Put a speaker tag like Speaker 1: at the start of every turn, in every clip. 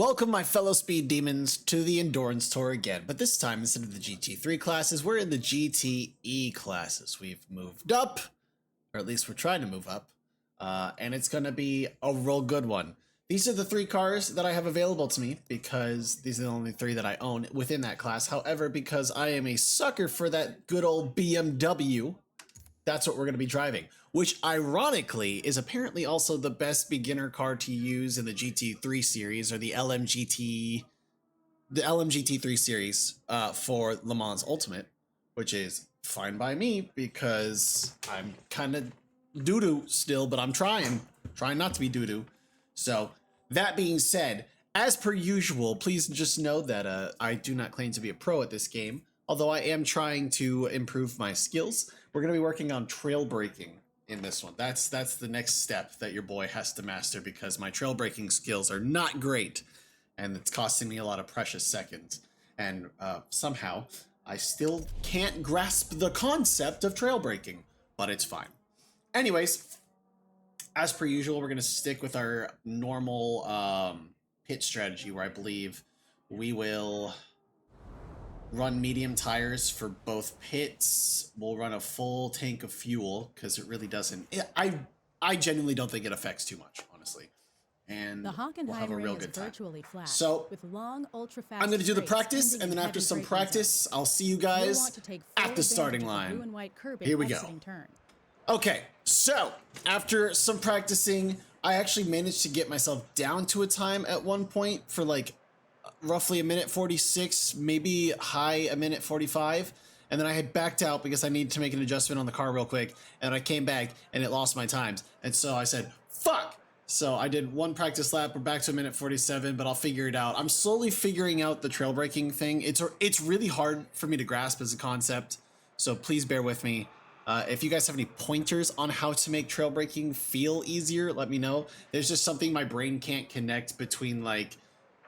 Speaker 1: Welcome, my fellow speed demons, to the Endurance Tour again, but this time, instead of the GT3 classes, we're in the GTE classes. We've moved up, or at least we're trying to move up, and it's going to be a real good one. These are the three cars that I have available to me, because these are the only three that I own within that class. However, because I am a sucker for that good old BMW, that's what we're going to be driving, which ironically is apparently also the best beginner car to use in the GT3 series, or the LMGT3 series for Le Mans Ultimate, which is fine by me because I'm kind of doo-doo still, but I'm trying not to be doo-doo. So that being said, as per usual, please just know that I do not claim to be a pro at this game, although I am trying to improve my skills. We're going to be working on trail braking in this one. That's the next step that your boy has to master, because my trail braking skills are not great, and it's costing me a lot of precious seconds. And somehow, I still can't grasp the concept of trail braking, but it's fine. Anyways, as per usual, we're going to stick with our normal pit strategy, where I believe we will run medium tires for both pits. We'll run a full tank of fuel, because it really doesn't... I genuinely don't think it affects too much, honestly. And
Speaker 2: the Hockenheim
Speaker 1: we'll have a
Speaker 2: Ring
Speaker 1: real
Speaker 2: is
Speaker 1: good time.
Speaker 2: virtually flat,
Speaker 1: So
Speaker 2: with long, ultra-fast
Speaker 1: I'm going to do the
Speaker 2: straights
Speaker 1: practice,
Speaker 2: ending
Speaker 1: and then
Speaker 2: in
Speaker 1: after
Speaker 2: heavy
Speaker 1: some
Speaker 2: braking
Speaker 1: practice,
Speaker 2: zones.
Speaker 1: I'll see you
Speaker 2: You'll
Speaker 1: guys
Speaker 2: want to take
Speaker 1: at
Speaker 2: full
Speaker 1: the starting
Speaker 2: advantage of the blue
Speaker 1: line.
Speaker 2: and white curb
Speaker 1: Here we
Speaker 2: and
Speaker 1: go.
Speaker 2: exiting turn.
Speaker 1: Okay, so after some practicing, I actually managed to get myself down to a time at one point for like roughly a minute 46, maybe high a minute 45. And then I had backed out because I needed to make an adjustment on the car real quick. And I came back and it lost my times. And so I said, fuck. So I did one practice lap. We're back to a minute 47, but I'll figure it out. I'm slowly figuring out the trail braking thing. It's really hard for me to grasp as a concept. So please bear with me. If you guys have any pointers on how to make trail braking feel easier, let me know. There's just something my brain can't connect between, like,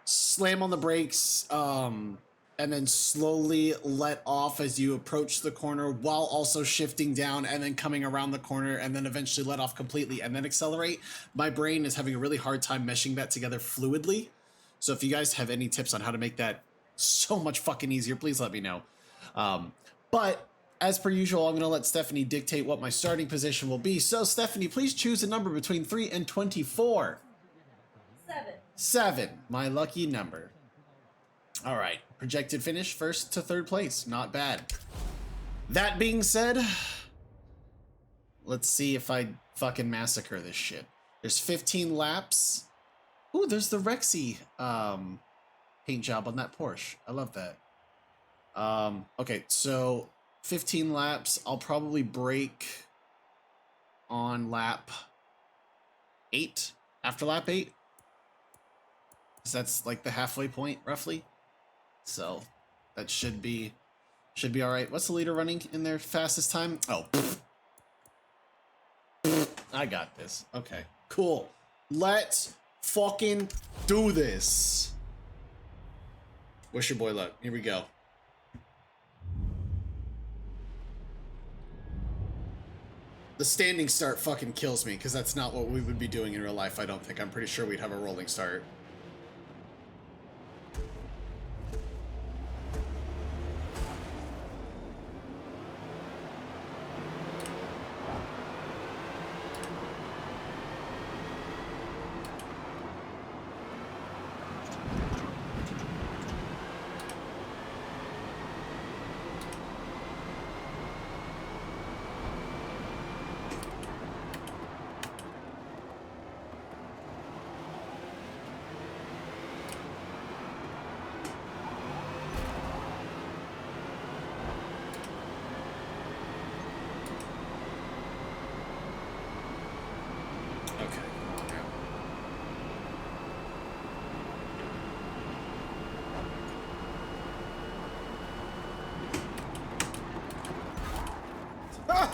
Speaker 1: slam on the brakes, and then slowly let off as you approach the corner, while also shifting down and then coming around the corner, and then eventually let off completely and then accelerate. My brain is having a really hard time meshing that together fluidly. So if you guys have any tips on how to make that so much fucking easier, please let me know. But as per usual, I'm going to let Stephanie dictate what my starting position will be. So Stephanie, please choose a number between 3 and 24.
Speaker 3: 7.
Speaker 1: 7, my lucky number. All right, projected finish, first to third place. Not bad. That being said, let's see if I fucking massacre this shit. There's 15 laps. Ooh, there's the Rexy paint job on that Porsche. I love that. Okay, so 15 laps. I'll probably brake on lap 8, after lap 8. So that's like the halfway point, roughly. So that should be all right. What's the leader running in their fastest time? Oh, I got this. Okay, cool. Let's fucking do this. Wish your boy luck. Here we go. The standing start fucking kills me, because that's not what we would be doing in real life, I don't think. I'm pretty sure we'd have a rolling start.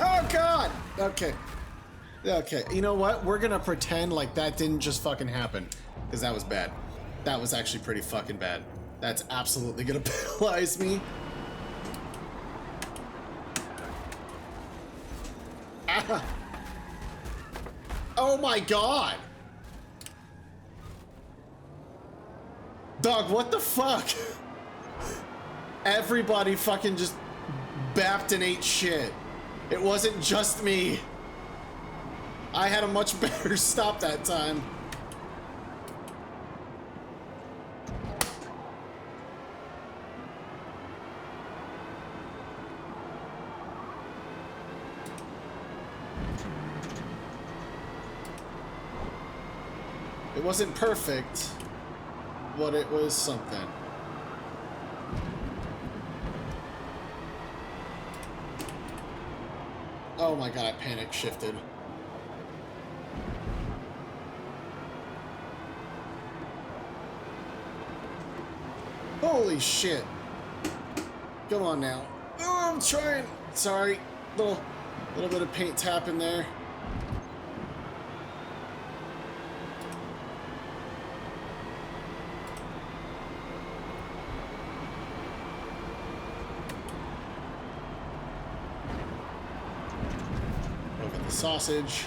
Speaker 1: Oh, God! Okay. Okay, you know what? We're gonna pretend like that didn't just fucking happen, because that was bad. That was actually pretty fucking bad. That's absolutely gonna penalize me. Ah. Oh my God! Dog, what the fuck? Everybody fucking just bapped and ate shit. It wasn't just me. I had a much better stop that time. It wasn't perfect, but it was something. Oh my god, I panic shifted. Holy shit. Come on now. Oh, I'm trying. Sorry. Little bit of paint tapping there. Look at the sausage.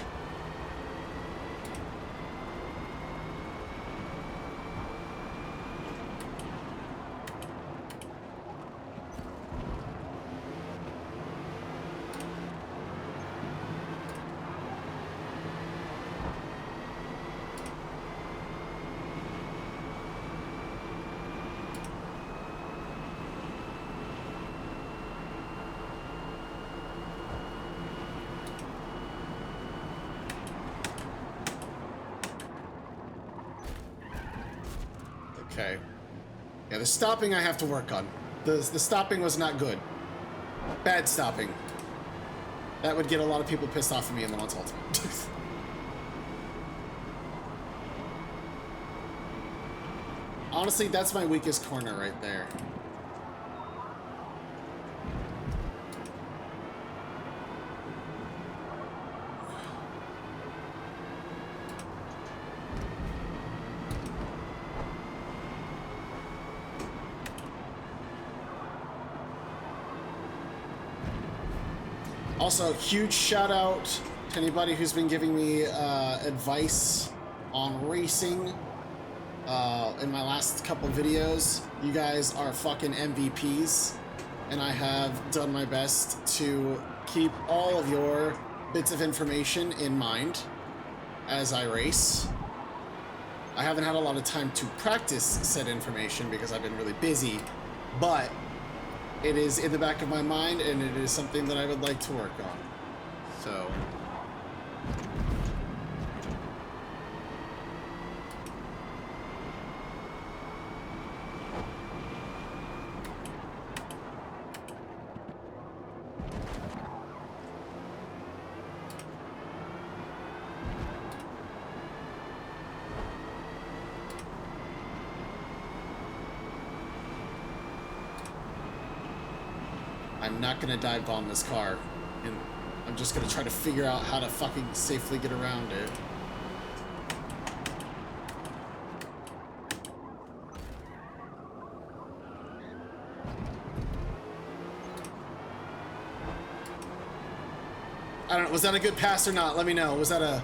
Speaker 1: Okay. Yeah, the stopping I have to work on. The stopping was not good. Bad stopping. That would get a lot of people pissed off at me in the Launch Ultimate. Honestly, that's my weakest corner right there. Also, huge shout out to anybody who's been giving me advice on racing in my last couple videos. You guys are fucking MVPs, and I have done my best to keep all of your bits of information in mind as I race. I haven't had a lot of time to practice said information because I've been really busy, but it is in the back of my mind, and it is something that I would like to work on. So... I'm not gonna dive bomb this car, and I'm just gonna try to figure out how to fucking safely get around it. I don't know, was that a good pass or not? Let me know. Was that a...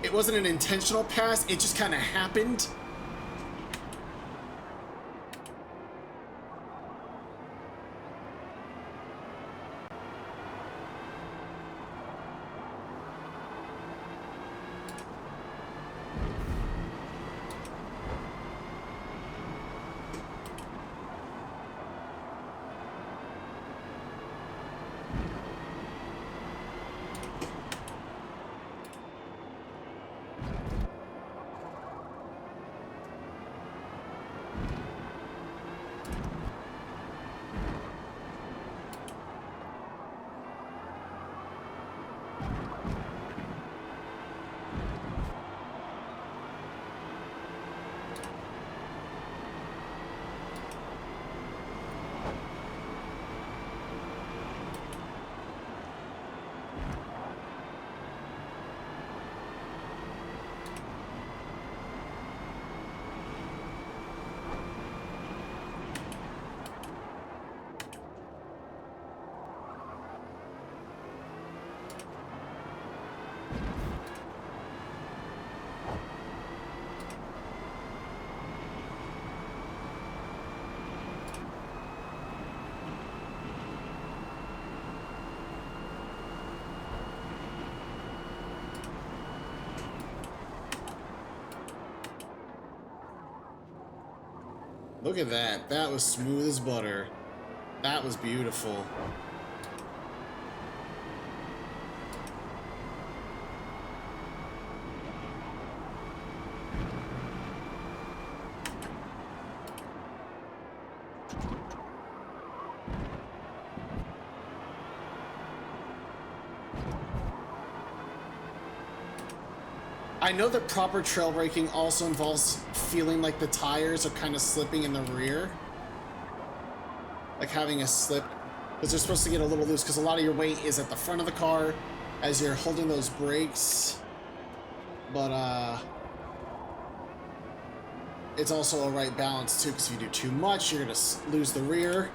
Speaker 1: It wasn't an intentional pass, it just kind of happened. Look at that. That was smooth as butter. That was beautiful. I know that proper trail braking also involves feeling like the tires are kind of slipping in the rear. Like having a slip, because they're supposed to get a little loose, because a lot of your weight is at the front of the car as you're holding those brakes. But it's also a right balance too, because if you do too much, you're gonna lose the rear.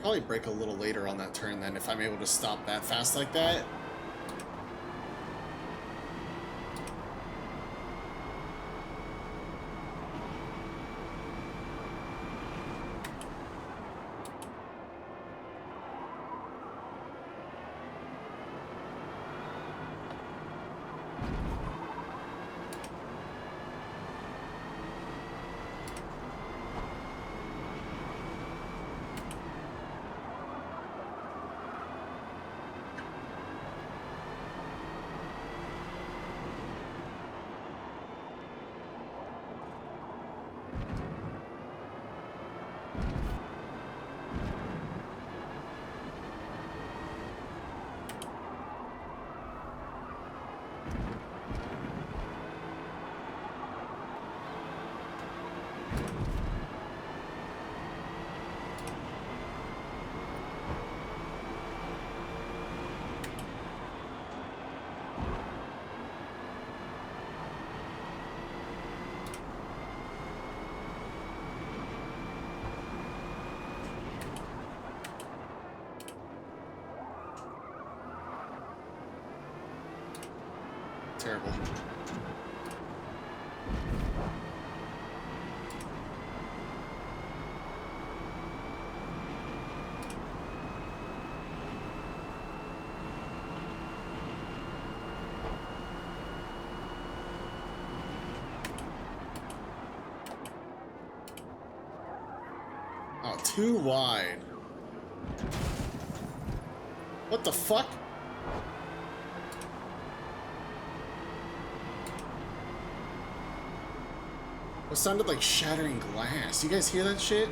Speaker 1: Probably brake a little later on that turn then if I'm able to stop that fast like that. Terrible. Oh, too wide. What the fuck? It sounded like shattering glass. You guys hear that shit?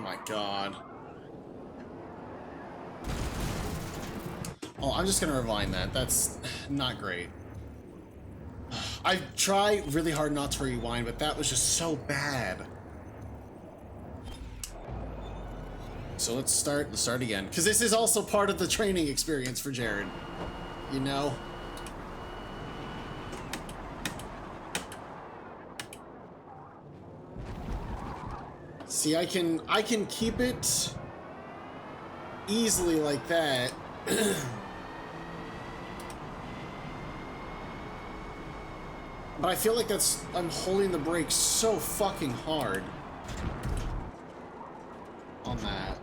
Speaker 1: my god. Oh, I'm just gonna rewind that. That's not great. I try really hard not to rewind, but that was just so bad. So let's start again. Because this is also part of the training experience for Jared. You know? See, I can keep it easily like that. But I feel like I'm holding the brakes so fucking hard on that.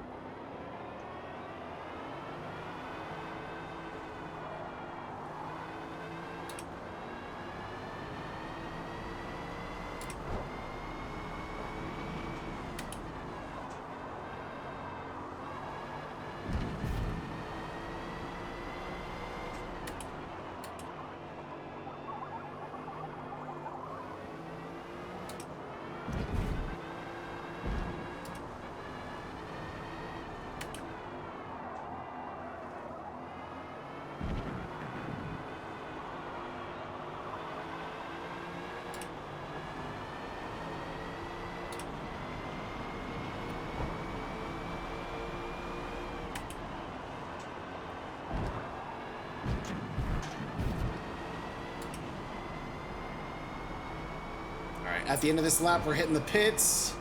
Speaker 1: At the end of this lap, we're hitting the pits.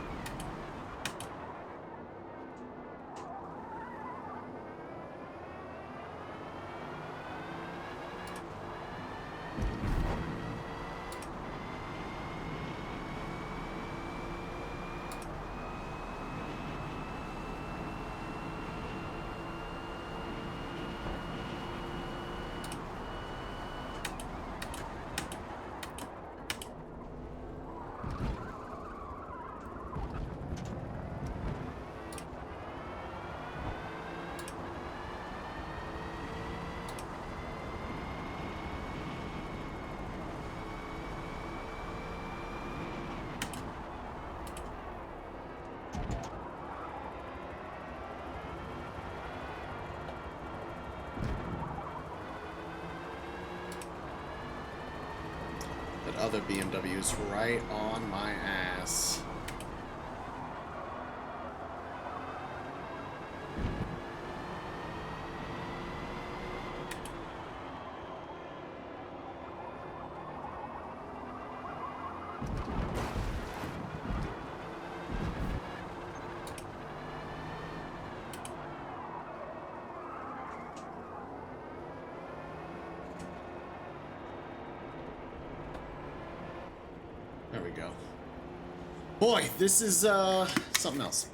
Speaker 1: Other BMWs right on my ass. There we go. Boy, this is something else.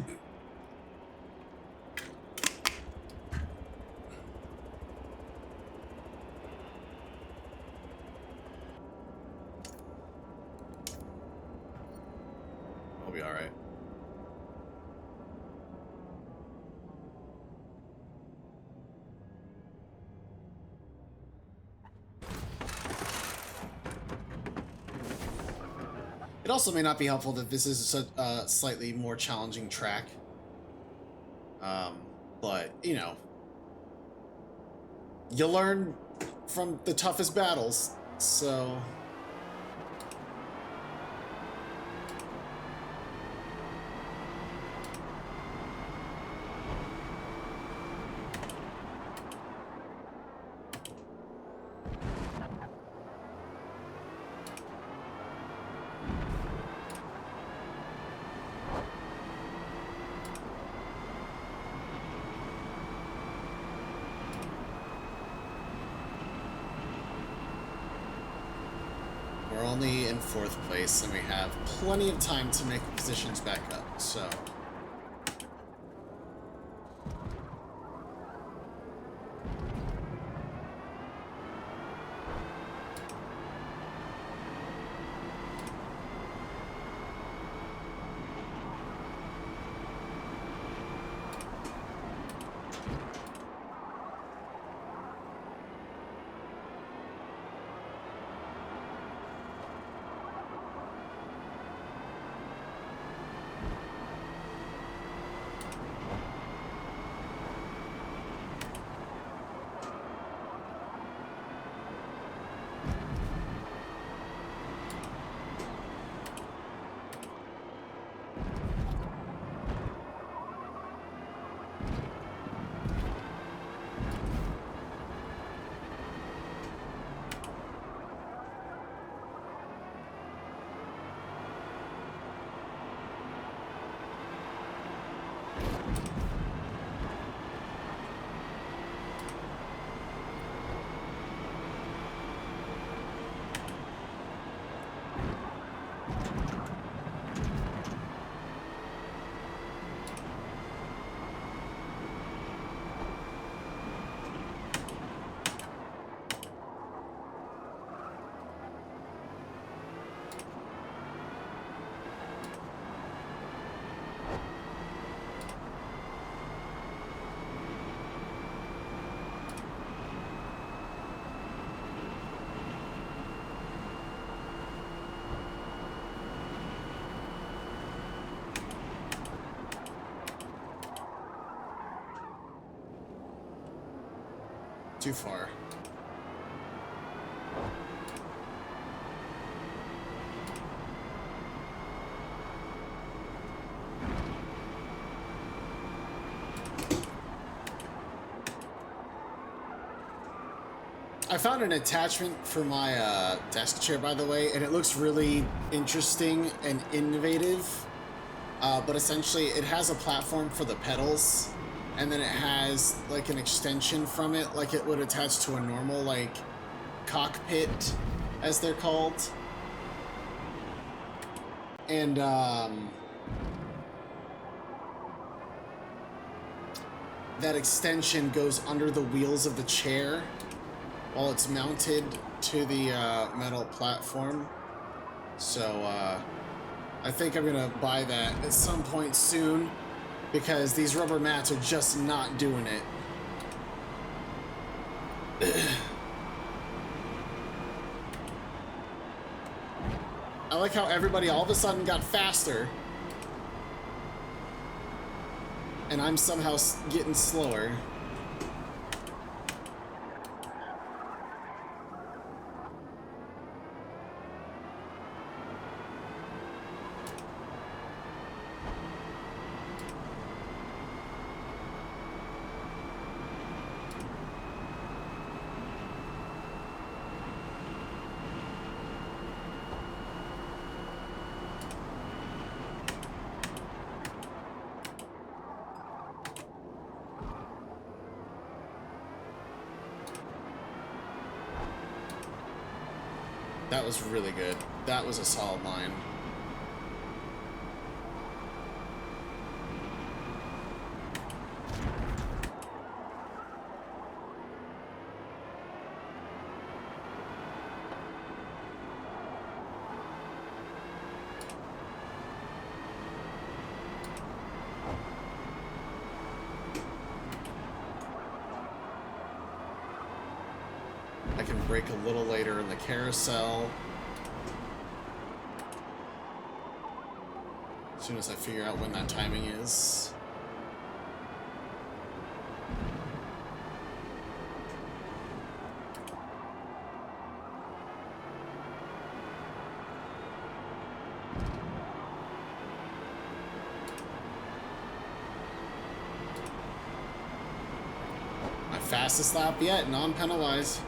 Speaker 1: I'll be all right. It also may not be helpful that this is a slightly more challenging track. But, you know, you learn from the toughest battles, so... We're only in 4th place, and we have plenty of time to make positions back up, so... too far. I found an attachment for my desk chair, by the way, and it looks really interesting and innovative. But essentially, it has a platform for the pedals, and then it has like an extension from it, like it would attach to a normal like cockpit, as they're called. And that extension goes under the wheels of the chair while it's mounted to the metal platform. So I think I'm gonna buy that at some point soon, because these rubber mats are just not doing it. I like how everybody all of a sudden got faster, and I'm somehow getting slower. That was really good. That was a solid line. I can brake a little later in the carousel. As soon as I figure out when that timing is. My fastest lap yet, non-penalized.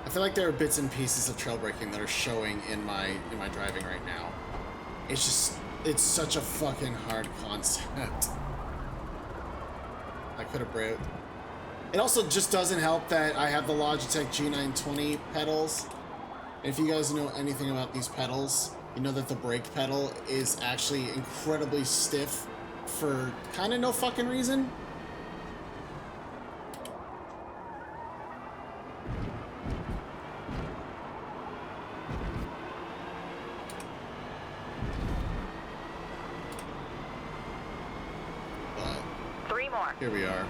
Speaker 1: I feel like there are bits and pieces of trail braking that are showing in my driving right now. It's such a fucking hard concept. I could have braked. It also just doesn't help that I have the Logitech G920 pedals. If you guys know anything about these pedals, you know that the brake pedal is actually incredibly stiff for kind of no fucking reason. Here we are.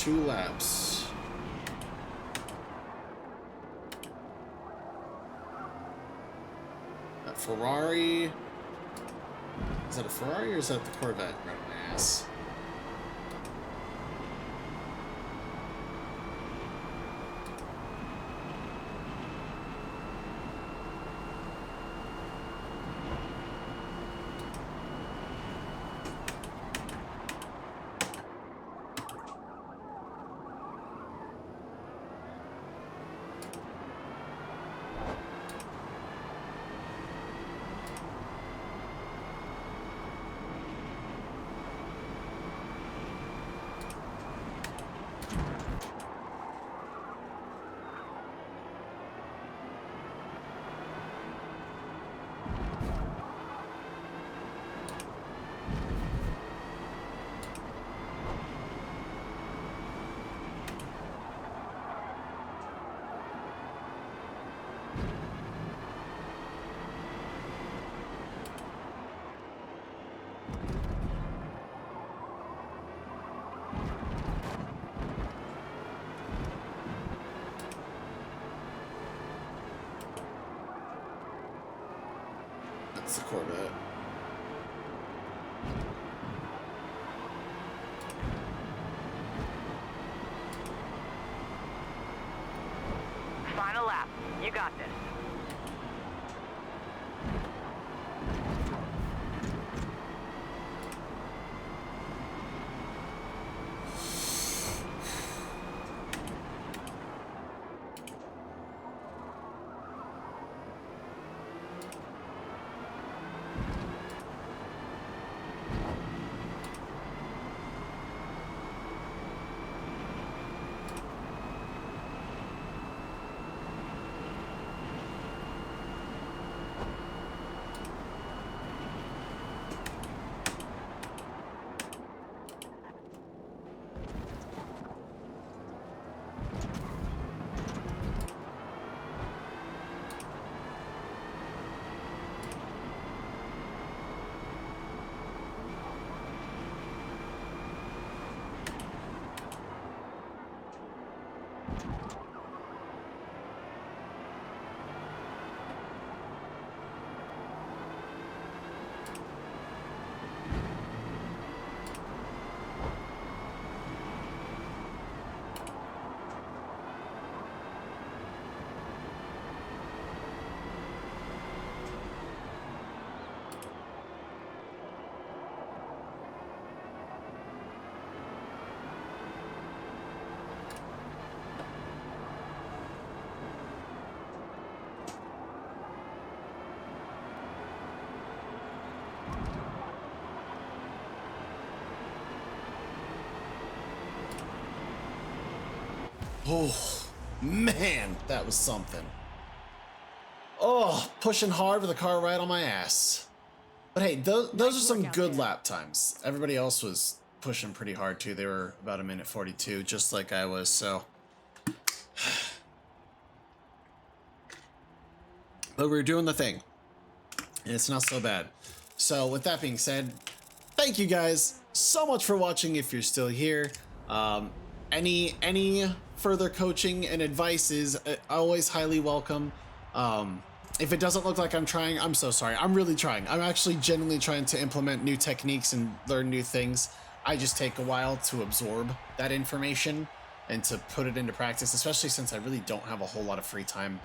Speaker 1: 2 laps. That Ferrari. Is that a Ferrari or is that the Corvette? Right on my ass. That's the Corvette.
Speaker 2: Final lap. You got this.
Speaker 1: Oh, man, that was something. Oh, pushing hard with a car right on my ass. But hey, those are some good lap times. Everybody else was pushing pretty hard too. They were about 1:42, just like I was, so. But we were doing the thing. And it's not so bad. So with that being said, thank you guys so much for watching if you're still here. Any further coaching and advice is always highly welcome. If it doesn't look like I'm trying, I'm so sorry. I'm really trying. I'm actually genuinely trying to implement new techniques and learn new things. I just take a while to absorb that information and to put it into practice, especially since I really don't have a whole lot of free time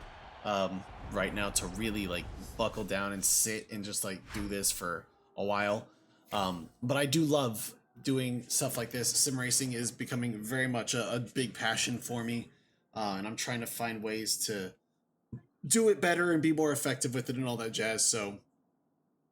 Speaker 1: right now to really like buckle down and sit and just like do this for a while. But I do love doing stuff like this. Sim racing is becoming very much a big passion for me, and I'm trying to find ways to do it better and be more effective with it and all that jazz. So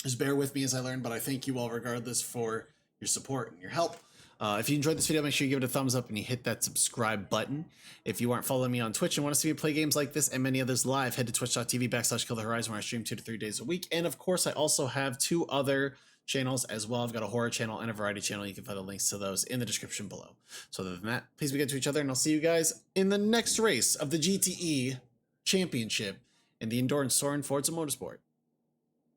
Speaker 1: just bear with me as I learn, but I thank you all regardless for your support and your help. If you enjoyed this video, make sure you give it a thumbs up and you hit that subscribe button. If you aren't following me on Twitch and want to see me play games like this and many others live, head to twitch.tv/KillTheHorizon where I stream 2 to 3 days a week. And of course, I also have 2 other channels as well. I've got a horror channel and a variety channel. You can find the links to those in the description below. So other than that, please be good to each other, and I'll see you guys in the next race of the GTE Championship in the Endurance Tour in Forza Motorsport.